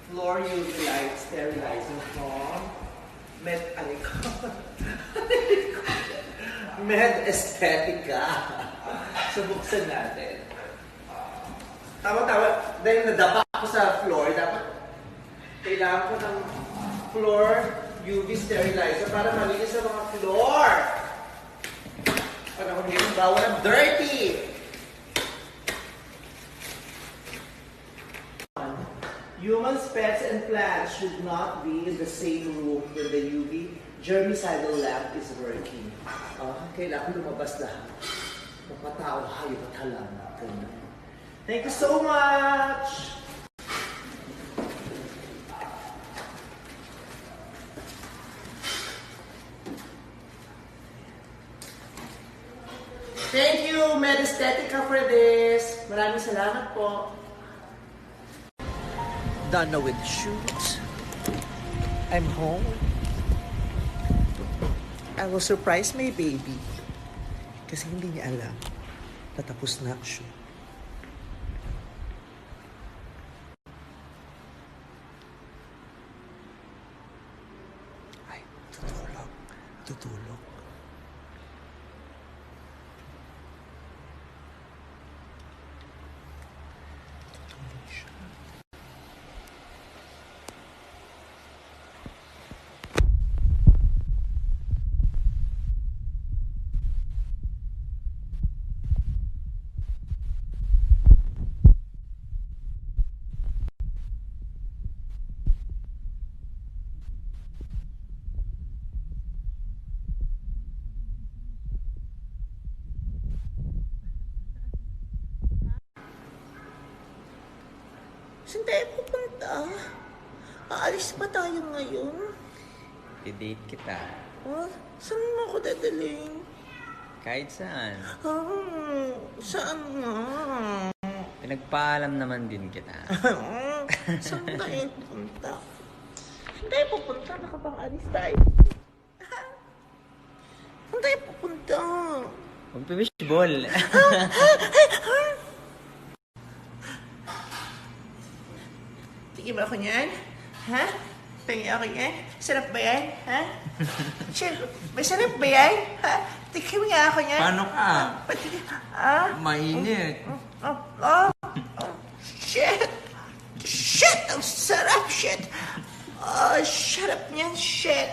floor UV light sterilizer from medesteticaph. So, buksan natin. Tama-tama. Dahil nadapa ako sa floor, dapat kailangan ko ng floor UV sterilizer para malinis sa mga floor. Panahon ngayon, bawal ang dirty. Humans, pets, and plants should not be in the same room when the UV germicidal lamp is working. Kailangan lumabas lahat. Mapatao, hayop at halaman. Thank you so much! Thank you, Medesteticaph, for this. Maraming salamat po. Done na with shoot. I'm home. I will surprise my baby. Kasi hindi niya alam. Natapos na ang shoot. Ay, tutulog. Tutulog. Saan tayo pupunta? Aalis ba tayo ngayon? I-date kita. Saan mo ako dadalhin? Kahit saan. Saan nga? Pinagpaalam naman din kita. Saan tayo pupunta? Saan tayo pupunta? Nakapang-alis tayo. Saan tayo pupunta? Magpibishball. Tingin ba ako niyan? Ha? Tingin ako niyan? Sarap ba yan? Ha? Masarap ba yan? Ha? Tingin nga ako niyan? Paano ka? Mainit. Shit! Shit! Ang sarap! Shit! Sarap niyan! Shit!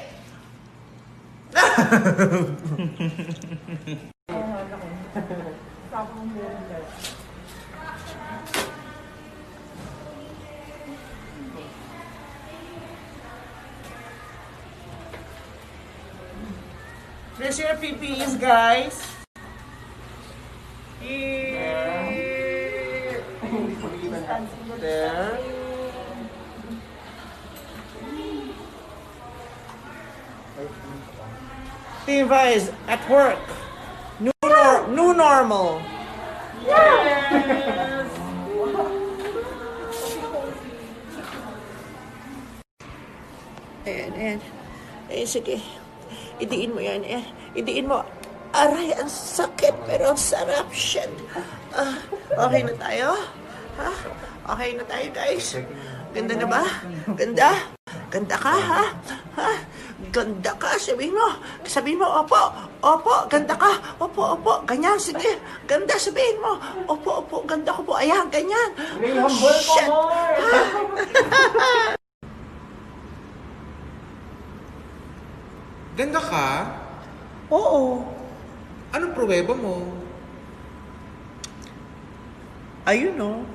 There's your PPEs, guys. Here. There. Team Vice at work. New normal. Yes. Ayan. Sige. Idiin mo yan, Idiin mo. Aray, ang sakit, pero ang sarap. Shit. Okay na tayo? Ha? Okay na tayo, guys? Ganda na ba? Ganda? Ganda ka, ha? Ha? Ganda ka, sabihin mo. Sabihin mo, opo. Opo, ganda ka. Opo, opo. Ganyan, sige. Ganda, sabihin mo. Opo, opo, ganda ko po. Ayan, ganyan. May humble ko, more. Ganda ka? Oo. Anong pruweba mo? Ayun, no?